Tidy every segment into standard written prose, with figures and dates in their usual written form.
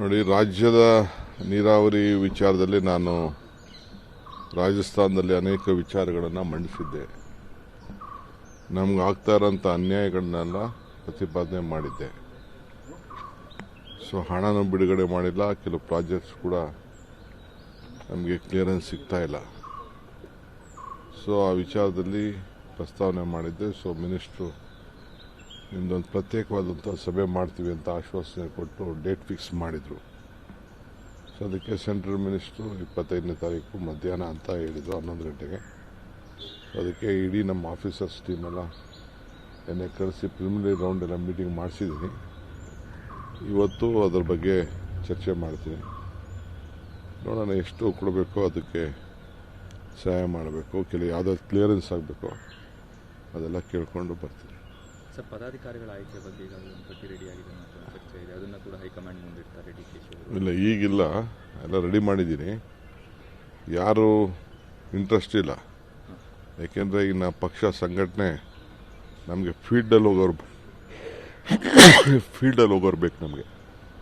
ನೋಡಿ, ರಾಜ್ಯದ ನೀರಾವರಿ ವಿಚಾರದಲ್ಲಿ ನಾನು ರಾಜಸ್ಥಾನದಲ್ಲಿ ಅನೇಕ ವಿಚಾರಗಳನ್ನು ಮಂಡಿಸಿದ್ದೆ. ನಮ್ಗೆ ಆಗ್ತಾ ಇರೋಂಥ ಅನ್ಯಾಯಗಳನ್ನೆಲ್ಲ ಪ್ರತಿಪಾದನೆ ಮಾಡಿದ್ದೆ. ಹಣನೂ ಬಿಡುಗಡೆ ಮಾಡಿಲ್ಲ, ಕೆಲವು ಪ್ರಾಜೆಕ್ಟ್ಸ್ ಕೂಡ ನಮಗೆ ಕ್ಲಿಯರೆನ್ಸ್ ಸಿಗ್ತಾ ಇಲ್ಲ. ಆ ವಿಚಾರದಲ್ಲಿ ಪ್ರಸ್ತಾವನೆ ಮಾಡಿದ್ದೆ. ಮಿನಿಸ್ಟ್ರು ನಿಮ್ದೊಂದು ಪ್ರತ್ಯೇಕವಾದಂಥ ಸಭೆ ಮಾಡ್ತೀವಿ ಅಂತ ಆಶ್ವಾಸನೆ ಕೊಟ್ಟು ಡೇಟ್ ಫಿಕ್ಸ್ ಮಾಡಿದರು. ಅದಕ್ಕೆ ಸೆಂಟ್ರಲ್ ಮಿನಿಸ್ಟ್ರು 25ನೇ ತಾರೀಕು ಮಧ್ಯಾಹ್ನ ಅಂತ ಹೇಳಿದರು, 11 ಗಂಟೆಗೆ. ಅದಕ್ಕೆ ಇಡೀ ನಮ್ಮ ಆಫೀಸರ್ಸ್ ಟೀಮೆಲ್ಲ ಎನ್ನೇ ಕರೆಸಿ ಪ್ರಿಲಿಮಿನರಿ ರೌಂಡ್ ಎಲ್ಲ ಮೀಟಿಂಗ್ ಮಾಡಿಸಿದ್ದೀನಿ. ಇವತ್ತು ಅದರ ಬಗ್ಗೆ ಚರ್ಚೆ ಮಾಡ್ತೀನಿ. ನೋಡೋಣ ಎಷ್ಟು ಕೊಡಬೇಕೋ ಅದಕ್ಕೆ ಸಹಾಯ ಮಾಡಬೇಕು, ಯಾವುದಾದ್ರು ಕ್ಲಿಯರೆನ್ಸ್ ಆಗಬೇಕು ಅದೆಲ್ಲ ಕೇಳಿಕೊಂಡು ಬರ್ತೀನಿ. ಸರ್, ಪದಾಧಿಕಾರಿಗಳ ಆಯ್ಕೆ ಬಗ್ಗೆ ಈಗ ಪಟ್ಟಿ ರೆಡಿ ಆಗಿದೆ ಅಂತ ಚರ್ಚೆ ಇದೆ, ಅದನ್ನು ಕೂಡ ಹೈಕಮಾಂಡ್ ಮುಂದಿಡ್ತಾರೆ DK ಶಿವಕುಮಾರ್? ಇಲ್ಲ, ಈಗಿಲ್ಲ, ಎಲ್ಲ ರೆಡಿ ಮಾಡಿದ್ದೀನಿ. ಯಾರು ಇಂಟ್ರೆಸ್ಟ್ ಇಲ್ಲ, ಯಾಕೆಂದರೆ ಈಗ ಪಕ್ಷ ಸಂಘಟನೆ ನಮಗೆ ಫೀಲ್ಡಲ್ಲಿ ಹೋಗೋರು ಬೇಕು. ನಮಗೆ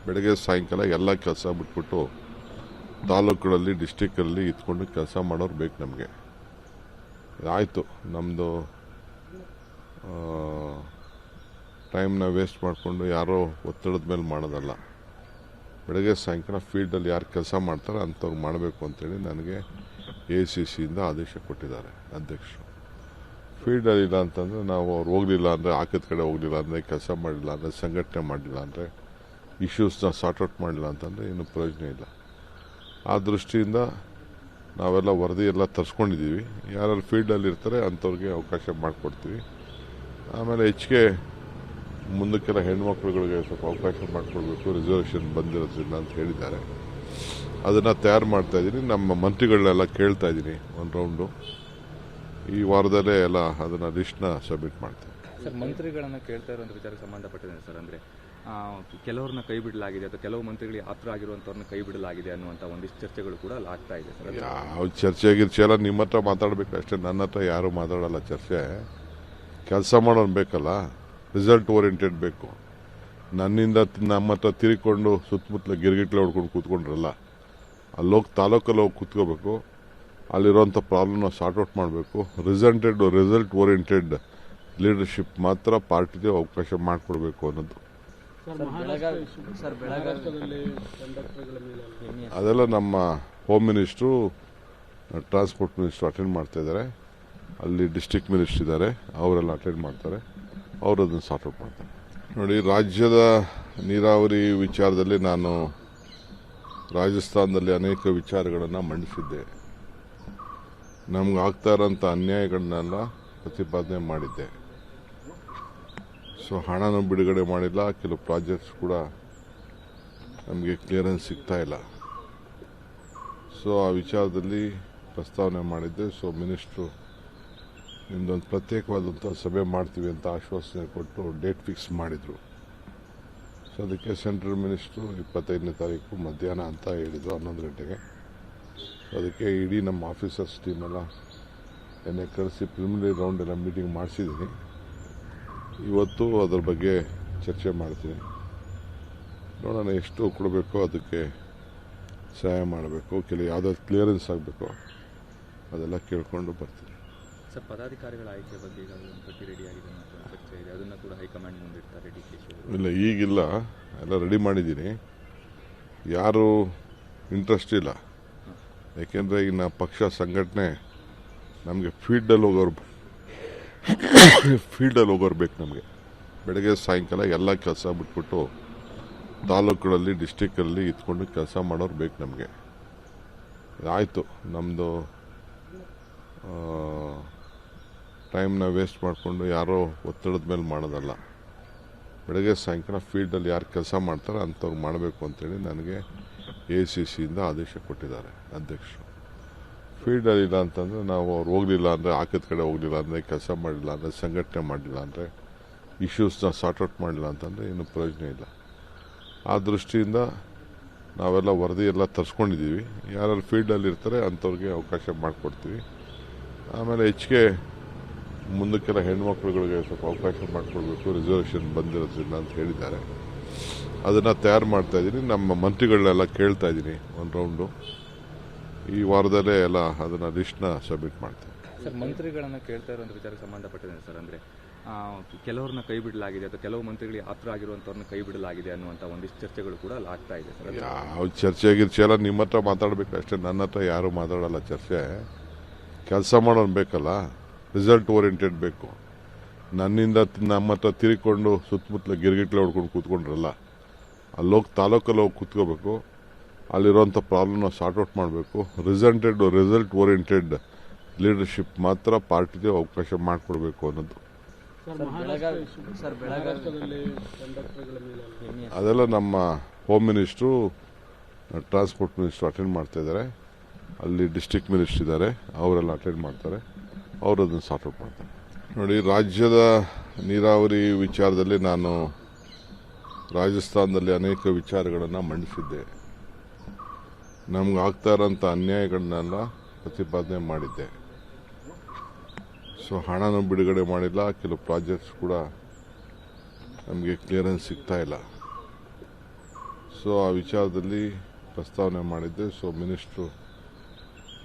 ಬೆಳಗ್ಗೆ ಸಾಯಂಕಾಲ ಎಲ್ಲ ಕೆಲಸ ಬಿಟ್ಬಿಟ್ಟು ತಾಲೂಕುಗಳಲ್ಲಿ ಡಿಸ್ಟಿಕ್ಕಲ್ಲಿ ಇತ್ಕೊಂಡು ಕೆಲಸ ಮಾಡೋರು ಬೇಕು ನಮಗೆ. ಆಯಿತು, ನಮ್ಮದು ಟೈಮ್ನ ವೇಸ್ಟ್ ಮಾಡಿಕೊಂಡು ಯಾರೋ ಒತ್ತಡದ ಮೇಲೆ ಮಾಡೋದಲ್ಲ. ಬೆಳಗ್ಗೆ ಸಾಯಂಕಾಲ ಫೀಲ್ಡಲ್ಲಿ ಯಾರು ಕೆಲಸ ಮಾಡ್ತಾರೆ ಅಂಥವ್ರು ಮಾಡಬೇಕು ಅಂತೇಳಿ ನನಗೆ ACCಯಿಂದ ಆದೇಶ ಕೊಟ್ಟಿದ್ದಾರೆ ಅಧ್ಯಕ್ಷರು. ಫೀಲ್ಡಲ್ಲಿ ಇಲ್ಲ ಅಂತಂದರೆ ನಾವು ಅವ್ರು ಹೋಗಲಿಲ್ಲ ಅಂದರೆ, ಹಾಕಿದ ಕಡೆ ಹೋಗಲಿಲ್ಲ ಅಂದರೆ, ಕೆಲಸ ಮಾಡಲಿಲ್ಲ ಅಂದರೆ, ಸಂಘಟನೆ ಮಾಡಲಿಲ್ಲ ಅಂದರೆ, ಇಶ್ಯೂಸ್ನ ಸಾರ್ಟ್ಔಟ್ ಮಾಡಲಿಲ್ಲ ಅಂತಂದರೆ ಏನು ಪ್ರಯೋಜನ ಇಲ್ಲ. ಆ ದೃಷ್ಟಿಯಿಂದ ನಾವೆಲ್ಲ ವರದಿ ಎಲ್ಲ ತರಿಸ್ಕೊಂಡಿದ್ದೀವಿ. ಯಾರು ಫೀಲ್ಡಲ್ಲಿ ಇರ್ತಾರೆ ಅಂಥವ್ರಿಗೆ ಅವಕಾಶ ಮಾಡಿಕೊಡ್ತೀವಿ. ಆಮೇಲೆ ಹೆಚ್ಚಿಗೆ ಮುಂದಕ್ಕೆಲ್ಲ ಹೆಣ್ಮಕ್ಳುಗಳಿಗೆ ಸ್ವಲ್ಪ ಅವಕಾಶ ಮಾಡಿಕೊಡ್ಬೇಕು, ರಿಸರ್ವೇಷನ್ ಬಂದಿರೋದ್ರಿಂದ ಅಂತ ಹೇಳಿದ್ದಾರೆ. ಅದನ್ನು ತಯಾರು ಮಾಡ್ತಾಯಿದ್ದೀನಿ. ನಮ್ಮ ಮಂತ್ರಿಗಳನ್ನೆಲ್ಲ ಕೇಳ್ತಾ ಇದ್ದೀನಿ ಒಂದು ರೌಂಡು. ಈ ವಾರದಲ್ಲೇ ಎಲ್ಲ ಅದನ್ನು ಲಿಸ್ಟ್ನ ಸಬ್ಮಿಟ್ ಮಾಡ್ತೀನಿ. ಸರ್, ಮಂತ್ರಿಗಳನ್ನು ಕೇಳ್ತಾ ಇರೋಂಥ ವಿಚಾರಕ್ಕೆ ಸಂಬಂಧಪಟ್ಟಿದೆ ಸರ್. ಅಂದರೆ ಕೆಲವ್ರನ್ನ ಕೈ ಬಿಡಲಾಗಿದೆ ಅಥವಾ ಕೆಲವು ಮಂತ್ರಿಗಳಿಗೆ ಆಪ್ತರ ಆಗಿರುವಂಥವ್ರನ್ನ ಕೈ ಬಿಡಲಾಗಿದೆ ಅನ್ನುವಂಥ ಒಂದಿಷ್ಟು ಚರ್ಚೆಗಳು ಕೂಡ ಆಗ್ತಾ ಇದೆ ಸರ್. ಯಾವ ಚರ್ಚೆ ಎಲ್ಲ ನಿಮ್ಮ ಹತ್ರ ಮಾತಾಡಬೇಕು ಅಷ್ಟೇ, ನನ್ನ ಹತ್ರ ಯಾರೂ ಮಾತಾಡಲ್ಲ. ಚರ್ಚೆ ಕೆಲಸ ಮಾಡೋನು ಬೇಕಲ್ಲ, ರಿಸಲ್ಟ್ ಓರಿಯೆಂಟೆಡ್ ಬೇಕು. ನನ್ನಿಂದ ನಮ್ಮ ಹತ್ರ ತಿರುಗಿಕೊಂಡು ಸುತ್ತಮುತ್ತಲ ಗಿರ್ಗಿಟ್ಲೆ ಹೊಡ್ಕೊಂಡು ಕೂತ್ಕೊಂಡ್ರಲ್ಲ, ಅಲ್ಲೋಗಿ ತಾಲೂಕಲ್ಲಿ ಹೋಗಿ ಕೂತ್ಕೋಬೇಕು. ಅಲ್ಲಿರೋಂಥ ಪ್ರಾಬ್ಲಮ್ನ ಸಾರ್ಟ್ಔಟ್ ಮಾಡಬೇಕು. ರಿಸಲ್ಟ್ ಓರಿಯೆಂಟೆಡ್ ಲೀಡರ್ಶಿಪ್ ಮಾತ್ರ ಪಾರ್ಟಿಗೆ ಅವಕಾಶ ಮಾಡಿಕೊಡ್ಬೇಕು ಅನ್ನೋದು. ಅದೆಲ್ಲ ನಮ್ಮ home minister, transport minister attend ಮಾಡ್ತಾ ಇದ್ದಾರೆ. ಅಲ್ಲಿ ಡಿಸ್ಟ್ರಿಕ್ಟ್ ಮಿನಿಸ್ಟರ್ ಇದ್ದಾರೆ, ಅವರೆಲ್ಲ ಅಟೆಂಡ್ ಮಾಡ್ತಾರೆ. ಅವರು ಅದನ್ನು ಸಾರ್ಟ್ಔಟ್ ಮಾಡ್ತಾರೆ. ನೋಡಿ, ರಾಜ್ಯದ ನೀರಾವರಿ ವಿಚಾರದಲ್ಲಿ ನಾನು ರಾಜಸ್ಥಾನದಲ್ಲಿ ಅನೇಕ ವಿಚಾರಗಳನ್ನು ಮಂಡಿಸಿದ್ದೆ. ನಮ್ಗೆ ಆಗ್ತಾ ಇರೋಂಥ ಅನ್ಯಾಯಗಳನ್ನೆಲ್ಲ ಪ್ರತಿಪಾದನೆ ಮಾಡಿದ್ದೆ. ಹಣನೂ ಬಿಡುಗಡೆ ಮಾಡಿಲ್ಲ, ಕೆಲವು ಪ್ರಾಜೆಕ್ಟ್ಸ್ ಕೂಡ ನಮಗೆ ಕ್ಲಿಯರೆನ್ಸ್ ಸಿಗ್ತಾ ಇಲ್ಲ. ಆ ವಿಚಾರದಲ್ಲಿ ಪ್ರಸ್ತಾವನೆ ಮಾಡಿದ್ದೆ. ಮಿನಿಸ್ಟ್ರು ನಿಮ್ದೊಂದು ಪ್ರತ್ಯೇಕವಾದಂಥ ಸಭೆ ಮಾಡ್ತೀವಿ ಅಂತ ಆಶ್ವಾಸನೆ ಕೊಟ್ಟು ಡೇಟ್ ಫಿಕ್ಸ್ ಮಾಡಿದರು. ಅದಕ್ಕೆ ಸೆಂಟ್ರಲ್ ಮಿನಿಸ್ಟ್ರು 25ನೇ ತಾರೀಕು ಮಧ್ಯಾಹ್ನ ಅಂತ ಹೇಳಿದರು, 11 ಗಂಟೆಗೆ. ಅದಕ್ಕೆ ಇಡೀ ನಮ್ಮ ಆಫೀಸರ್ಸ್ ಟೀಮೆಲ್ಲ ಎನ್ನೇ ಕರೆಸಿ ಪ್ರಿಲಿಮಿನರಿ ರೌಂಡ್ ಎಲ್ಲ ಮೀಟಿಂಗ್ ಮಾಡಿಸಿದ್ದೀನಿ. ಇವತ್ತು ಅದರ ಬಗ್ಗೆ ಚರ್ಚೆ ಮಾಡ್ತೀನಿ. ನೋಡೋಣ ಎಷ್ಟು ಕೊಡಬೇಕೋ ಅದಕ್ಕೆ ಸಹಾಯ ಮಾಡಬೇಕು, ಯಾವುದಾದ್ರು ಕ್ಲಿಯರೆನ್ಸ್ ಆಗಬೇಕು ಅದೆಲ್ಲ ಕೇಳಿಕೊಂಡು ಬರ್ತೀನಿ. ಸರ್, ಪದಾಧಿಕಾರಿಗಳ ಆಯ್ಕೆ ಬಗ್ಗೆ ಈಗ ಪಟ್ಟಿ ರೆಡಿ ಆಗಿದೆ ಅಂತ ಚರ್ಚೆ ಇದೆ, ಅದನ್ನು ಕೂಡ ಹೈಕಮಾಂಡ್ ಮುಂದಿಡ್ತಾರೆ DK ಶಿವಕುಮಾರ್? ಇಲ್ಲ, ಈಗಿಲ್ಲ, ಎಲ್ಲ ರೆಡಿ ಮಾಡಿದ್ದೀನಿ. ಯಾರು ಇಂಟ್ರೆಸ್ಟ್ ಇಲ್ಲ, ಯಾಕೆಂದರೆ ಈಗ ಪಕ್ಷ ಸಂಘಟನೆ ನಮಗೆ ಫೀಲ್ಡಲ್ಲಿ ಹೋಗೋರು ಬೇಕು ನಮಗೆ. ಬೆಳಗ್ಗೆ ಸಾಯಂಕಾಲ ಎಲ್ಲ ಕೆಲಸ ಬಿಟ್ಬಿಟ್ಟು ತಾಲೂಕುಗಳಲ್ಲಿ ಡಿಸ್ಟಿಕ್ಕಲ್ಲಿ ಇತ್ಕೊಂಡು ಕೆಲಸ ಮಾಡೋರು ಬೇಕು ನಮಗೆ. ಆಯಿತು, ನಮ್ಮದು ಟೈಮ್ನ ವೇಸ್ಟ್ ಮಾಡಿಕೊಂಡು ಯಾರೋ ಒತ್ತಡದ ಮೇಲೆ ಮಾಡೋದಲ್ಲ. ಬೆಳಗ್ಗೆ ಸಾಯಂಕಾಲ ಫೀಲ್ಡಲ್ಲಿ ಯಾರು ಕೆಲಸ ಮಾಡ್ತಾರೆ ಅಂಥವ್ರು ಮಾಡಬೇಕು ಅಂತೇಳಿ ನನಗೆ ACCಯಿಂದ ಆದೇಶ ಕೊಟ್ಟಿದ್ದಾರೆ ಅಧ್ಯಕ್ಷರು. ಫೀಲ್ಡಲ್ಲಿ ಇಲ್ಲ ಅಂತಂದರೆ ನಾವು ಅವ್ರು ಹೋಗಲಿಲ್ಲ ಅಂದರೆ, ಹಾಕಿದ ಕಡೆ ಹೋಗಲಿಲ್ಲ ಅಂದರೆ, ಕೆಲಸ ಮಾಡಲಿಲ್ಲ ಅಂದರೆ, ಸಂಘಟನೆ ಮಾಡಲಿಲ್ಲ ಅಂದರೆ, ಇಶ್ಯೂಸ್ನ ಸಾರ್ಟ್ಔಟ್ ಮಾಡಲಿಲ್ಲ ಅಂತಂದರೆ ಏನು ಪ್ರಯೋಜನ ಇಲ್ಲ. ಆ ದೃಷ್ಟಿಯಿಂದ ನಾವೆಲ್ಲ ವರದಿ ಎಲ್ಲ ತರಿಸ್ಕೊಂಡಿದ್ದೀವಿ. ಯಾರು ಫೀಲ್ಡಲ್ಲಿ ಇರ್ತಾರೆ ಅಂಥವ್ರಿಗೆ ಅವಕಾಶ ಮಾಡಿಕೊಡ್ತೀವಿ. ಆಮೇಲೆ ಹೆಚ್ಚಿಗೆ ಮುಂದಕ್ಕೆಲ್ಲ ಹೆಣ್ಮಕ್ಳುಗಳಿಗೆ ಸ್ವಲ್ಪ ಅವಕಾಶ ಮಾಡಿಕೊಡ್ಬೇಕು, ರಿಸರ್ವೇಷನ್ ಬಂದಿರೋದ್ರಿಂದ ಅಂತ ಹೇಳಿದ್ದಾರೆ. ಅದನ್ನು ತಯಾರು ಮಾಡ್ತಾ ಇದ್ದೀನಿ. ನಮ್ಮ ಮಂತ್ರಿಗಳನ್ನೆಲ್ಲ ಕೇಳ್ತಾ ಇದ್ದೀನಿ ಒಂದು ರೌಂಡು. ಈ ವಾರದಲ್ಲೇ ಎಲ್ಲ ಅದನ್ನು ಲಿಸ್ಟ್ನ ಸಬ್ಮಿಟ್ ಮಾಡ್ತೀನಿ. ಸರ್, ಮಂತ್ರಿಗಳನ್ನ ಕೇಳ್ತಾ ಇರೋ ವಿಚಾರಕ್ಕೆ ಸಂಬಂಧಪಟ್ಟಿದೆ ಸರ್. ಅಂದರೆ ಕೆಲವ್ರನ್ನ ಕೈ ಬಿಡಲಾಗಿದೆ ಅಥವಾ ಕೆಲವು ಮಂತ್ರಿಗಳಿಗೆ ಆಪ್ತರ ಆಗಿರುವಂಥವ್ರನ್ನ ಕೈ ಬಿಡಲಾಗಿದೆ ಅನ್ನುವಂಥ ಒಂದಿಷ್ಟು ಚರ್ಚೆಗಳು ಕೂಡ ಆಗ್ತಾ ಇದೆ ಸರ್. ಯಾವ ಚರ್ಚೆ ಗಿರ್ಚೆ ಎಲ್ಲ ನಿಮ್ಮ ಹತ್ರ ಮಾತಾಡಬೇಕು ಅಷ್ಟೇ, ನನ್ನ ಹತ್ರ ಯಾರೂ ಮಾತಾಡಲ್ಲ. ಚರ್ಚೆ ಕೆಲಸ ಮಾಡೋನು ಬೇಕಲ್ಲ, ರಿಸಲ್ಟ್ ಓರಿಯೆಂಟೆಡ್ ಬೇಕು. ನನ್ನಿಂದ ನಮ್ಮ ಹತ್ರ ತಿರುಗಿಕೊಂಡು ಸುತ್ತಮುತ್ತಲ ಗಿರ್ಗಿಟ್ಲೆ ಹೊಡ್ಕೊಂಡು ಕೂತ್ಕೊಂಡ್ರಲ್ಲ, ಅಲ್ಲೋಗಿ ತಾಲೂಕಲ್ಲಿ ಹೋಗಿ ಕೂತ್ಕೋಬೇಕು. ಅಲ್ಲಿರೋಂಥ ಪ್ರಾಬ್ಲಮ್ನ ಸಾರ್ಟ್ಔಟ್ ಮಾಡಬೇಕು. ರಿಸಲ್ಟ್ ಓರಿಯೆಂಟೆಡ್ ಲೀಡರ್ಶಿಪ್ ಮಾತ್ರ ಪಾರ್ಟಿಗೆ ಅವಕಾಶ ಮಾಡಿಕೊಡ್ಬೇಕು ಅನ್ನೋದು. ಅದೆಲ್ಲ ನಮ್ಮ home minister, transport minister attend ಮಾಡ್ತಾ ಇದ್ದಾರೆ. ಅಲ್ಲಿ ಡಿಸ್ಟ್ರಿಕ್ಟ್ ಮಿನಿಸ್ಟರ್ ಇದ್ದಾರೆ, ಅವರೆಲ್ಲ ಅಟೆಂಡ್ ಮಾಡ್ತಾರೆ. ಅವರು ಅದನ್ನು ಸಾರ್ಟ್ಔಟ್ ಮಾಡ್ತಾರೆ. ನೋಡಿ, ರಾಜ್ಯದ ನೀರಾವರಿ ವಿಚಾರದಲ್ಲಿ ನಾನು ರಾಜಸ್ಥಾನದಲ್ಲಿ ಅನೇಕ ವಿಚಾರಗಳನ್ನು ಮಂಡಿಸಿದ್ದೆ. ನಮ್ಗೆ ಆಗ್ತಾ ಇರೋಂಥ ಅನ್ಯಾಯಗಳನ್ನೆಲ್ಲ ಪ್ರತಿಪಾದನೆ ಮಾಡಿದ್ದೆ. ಸೊ ಹಣನೂ ಬಿಡುಗಡೆ ಮಾಡಿಲ್ಲ, ಕೆಲವು ಪ್ರಾಜೆಕ್ಟ್ಸ್ ಕೂಡ ನಮಗೆ ಕ್ಲಿಯರೆನ್ಸ್ ಸಿಗ್ತಾ ಇಲ್ಲ. ಸೊ ಆ ವಿಚಾರದಲ್ಲಿ ಪ್ರಸ್ತಾವನೆ ಮಾಡಿದ್ದೆ. ಸೊ ಮಿನಿಸ್ಟ್ರು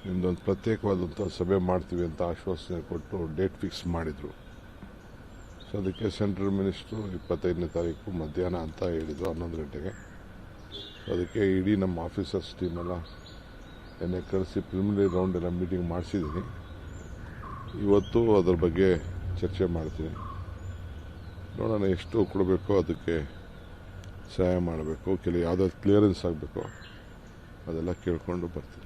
ನಿಮ್ದೊಂದು ಪ್ರತ್ಯೇಕವಾದಂಥ ಸಭೆ ಮಾಡ್ತೀವಿ ಅಂತ ಆಶ್ವಾಸನೆ ಕೊಟ್ಟು ಡೇಟ್ ಫಿಕ್ಸ್ ಮಾಡಿದರು. ಸೊ ಅದಕ್ಕೆ ಸೆಂಟ್ರಲ್ ಮಿನಿಸ್ಟ್ರು 25ನೇ ತಾರೀಕು ಮಧ್ಯಾಹ್ನ ಅಂತ ಹೇಳಿದರು, 11 ಗಂಟೆಗೆ. ಸೊ ಅದಕ್ಕೆ ಇಡೀ ನಮ್ಮ ಆಫೀಸರ್ಸ್ ಟೀಮೆಲ್ಲ ಎನ್ನೇ ಕರೆಸಿ ಪ್ರಿಲಿಮಿನರಿ ರೌಂಡ್ ಎಲ್ಲ ಮೀಟಿಂಗ್ ಮಾಡಿಸಿದ್ದೀನಿ. ಇವತ್ತು ಅದರ ಬಗ್ಗೆ ಚರ್ಚೆ ಮಾಡ್ತೀನಿ. ನೋಡೋಣ ಎಷ್ಟು ಕೊಡಬೇಕೋ ಅದಕ್ಕೆ ಸಹಾಯ ಮಾಡಬೇಕು, ಯಾವುದಾದ್ರು ಕ್ಲಿಯರೆನ್ಸ್ ಆಗಬೇಕು, ಅದೆಲ್ಲ ಕೇಳಿಕೊಂಡು ಬರ್ತೀನಿ.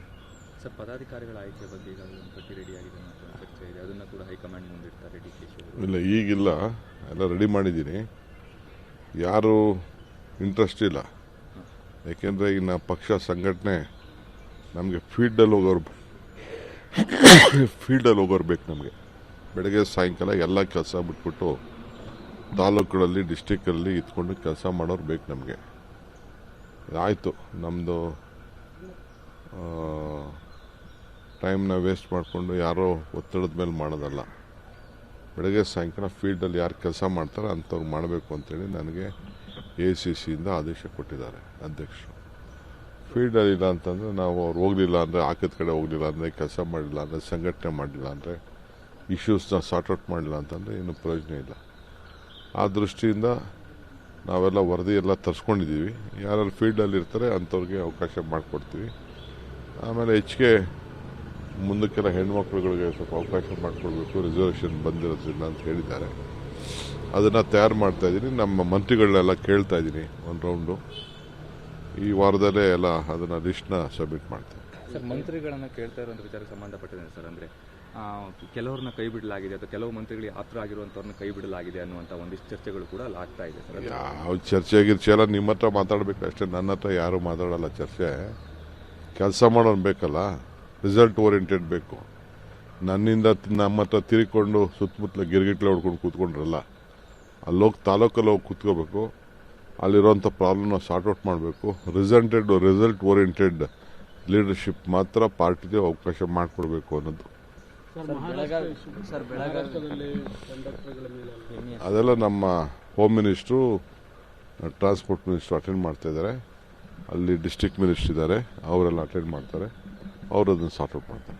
ಸರ್, ಪದಾಧಿಕಾರಿಗಳ ಆಯ್ಕೆ ಬಗ್ಗೆ ಈಗಾಗಲೇ ಒಂದು ಪಟ್ಟಿ ರೆಡಿ ಆಗಿದೆ ಅಂತ ಚರ್ಚೆ ಇದೆ. ಅದನ್ನು ಕೂಡ ಹೈಕಮಾಂಡ್ ಮುಂದಿಡ್ತಾರೆ DK ಶಿವಕುಮಾರ್. ಇಲ್ಲ, ಈಗಿಲ್ಲ, ಎಲ್ಲ ರೆಡಿ ಮಾಡಿದ್ದೀನಿ. ಯಾರು ಇಂಟ್ರೆಸ್ಟ್ ಇಲ್ಲ. ಯಾಕೆಂದರೆ ಈಗ ಪಕ್ಷ ಸಂಘಟನೆ ನಮಗೆ ಫೀಲ್ಡಲ್ಲಿ ಹೋಗೋರು ಬೇಕು. ನಮಗೆ ಬೆಳಗ್ಗೆ ಸಾಯಂಕಾಲ ಎಲ್ಲ ಕೆಲಸ ಬಿಟ್ಬಿಟ್ಟು ತಾಲೂಕುಗಳಲ್ಲಿ ಡಿಸ್ಟಿಕ್ಕಲ್ಲಿ ಇತ್ಕೊಂಡು ಕೆಲಸ ಮಾಡೋರು ಬೇಕು ನಮಗೆ. ಆಯಿತು, ನಮ್ಮದು ಟೈಮ್ನ ವೇಸ್ಟ್ ಮಾಡಿಕೊಂಡು ಯಾರೋ ಒತ್ತಡದ ಮೇಲೆ ಮಾಡೋದಲ್ಲ. ಬೆಳಗ್ಗೆ ಸಾಯಂಕಾಲ ಫೀಲ್ಡಲ್ಲಿ ಯಾರು ಕೆಲಸ ಮಾಡ್ತಾರೆ ಅಂಥವ್ರು ಮಾಡಬೇಕು ಅಂತೇಳಿ ನನಗೆ ACCಯಿಂದ ಆದೇಶ ಕೊಟ್ಟಿದ್ದಾರೆ ಅಧ್ಯಕ್ಷರು. ಫೀಲ್ಡಲ್ಲಿ ಇಲ್ಲ ಅಂತಂದರೆ ನಾವು ಅವ್ರು ಹೋಗಲಿಲ್ಲ ಅಂದರೆ, ಹಾಕಿದ ಕಡೆ ಹೋಗಲಿಲ್ಲ ಅಂದರೆ, ಕೆಲಸ ಮಾಡಲಿಲ್ಲ ಅಂದರೆ, ಸಂಘಟನೆ ಮಾಡಲಿಲ್ಲ ಅಂದರೆ, ಇಶ್ಯೂಸ್ನ ಸಾರ್ಟ್ಔಟ್ ಮಾಡಲಿಲ್ಲ ಅಂತಂದರೆ ಏನು ಪ್ರಯೋಜನ ಇಲ್ಲ. ಆ ದೃಷ್ಟಿಯಿಂದ ನಾವೆಲ್ಲ ವರದಿ ಎಲ್ಲ ತರಿಸ್ಕೊಂಡಿದ್ದೀವಿ. ಯಾರು ಫೀಲ್ಡಲ್ಲಿ ಇರ್ತಾರೆ ಅಂಥವ್ರಿಗೆ ಅವಕಾಶ ಮಾಡಿಕೊಡ್ತೀವಿ. ಆಮೇಲೆ ಹೆಚ್ಚಿಗೆ ಮುಂದಕ್ಕೆಲ್ಲ ಹೆಣ್ಮಕ್ಳುಗಳಿಗೆ ಸ್ವಲ್ಪ ಅವಕಾಶ ಮಾಡಿಕೊಡ್ಬೇಕು, ರಿಸರ್ವೇಷನ್ ಬಂದಿರೋದ್ರಿಂದ ಅಂತ ಹೇಳಿದ್ದಾರೆ. ಅದನ್ನು ತಯಾರು ಮಾಡ್ತಾ ಇದ್ದೀನಿ. ನಮ್ಮ ಮಂತ್ರಿಗಳನ್ನೆಲ್ಲ ಕೇಳ್ತಾ ಇದ್ದೀನಿ ಒಂದು ರೌಂಡು. ಈ ವಾರದಲ್ಲೇ ಎಲ್ಲ ಅದನ್ನು ಲಿಸ್ಟ್ನ ಸಬ್ಮಿಟ್ ಮಾಡ್ತೀನಿ. ಸರ್, ಮಂತ್ರಿಗಳನ್ನ ಕೇಳ್ತಾ ಇರೋ ವಿಚಾರಕ್ಕೆ ಸಂಬಂಧಪಟ್ಟಿದೆ ಸರ್. ಅಂದರೆ ಕೆಲವ್ರನ್ನ ಕೈ ಬಿಡಲಾಗಿದೆ ಅಥವಾ ಕೆಲವು ಮಂತ್ರಿಗಳಿಗೆ ಆಪ್ತರ ಆಗಿರುವಂಥವ್ರನ್ನ ಕೈ ಬಿಡಲಾಗಿದೆ ಅನ್ನುವಂಥ ಒಂದಿಷ್ಟು ಚರ್ಚೆಗಳು ಕೂಡ ಆಗ್ತಾ ಇದೆ ಸರ್. ಯಾವ ಚರ್ಚೆ ಗಿರ್ಚೆ ಎಲ್ಲ ನಿಮ್ಮ ಹತ್ರ ಮಾತಾಡಬೇಕು ಅಷ್ಟೇ, ನನ್ನ ಹತ್ರ ಯಾರೂ ಮಾತಾಡಲ್ಲ. ಚರ್ಚೆ ಕೆಲಸ ಮಾಡೋನು ಬೇಕಲ್ಲ, ರಿಸಲ್ಟ್ ಓರಿಯೆಂಟೆಡ್ ಬೇಕು. ನನ್ನಿಂದ ನಮ್ಮ ಹತ್ರ ತಿರುಗಿಕೊಂಡು ಸುತ್ತಮುತ್ತಲ ಗಿರ್ಗಿಟ್ಲೆ ಹೊಡ್ಕೊಂಡು ಕೂತ್ಕೊಂಡ್ರಲ್ಲ, ಅಲ್ಲೋಗಿ ತಾಲೂಕಲ್ಲಿ ಹೋಗಿ ಕೂತ್ಕೋಬೇಕು. ಅಲ್ಲಿರೋಂಥ ಪ್ರಾಬ್ಲಮ್ನ ಸಾರ್ಟ್ಔಟ್ ಮಾಡಬೇಕು. ರಿಸಲ್ಟ್ ಓರಿಯೆಂಟೆಡ್ ಲೀಡರ್ಶಿಪ್ ಮಾತ್ರ ಪಾರ್ಟಿಗೆ ಅವಕಾಶ ಮಾಡಿಕೊಡ್ಬೇಕು ಅನ್ನೋದು. ಅದೆಲ್ಲ ನಮ್ಮ home minister, transport minister attend ಮಾಡ್ತಾ ಇದ್ದಾರೆ. ಅಲ್ಲಿ ಡಿಸ್ಟ್ರಿಕ್ಟ್ ಮಿನಿಸ್ಟರ್ ಇದ್ದಾರೆ, ಅವರೆಲ್ಲ ಅಟೆಂಡ್ ಮಾಡ್ತಾರೆ. ಅವರು ಅದನ್ನು ಸಾರ್ಟ್ಔಟ್ ಮಾಡ್ತಾರೆ.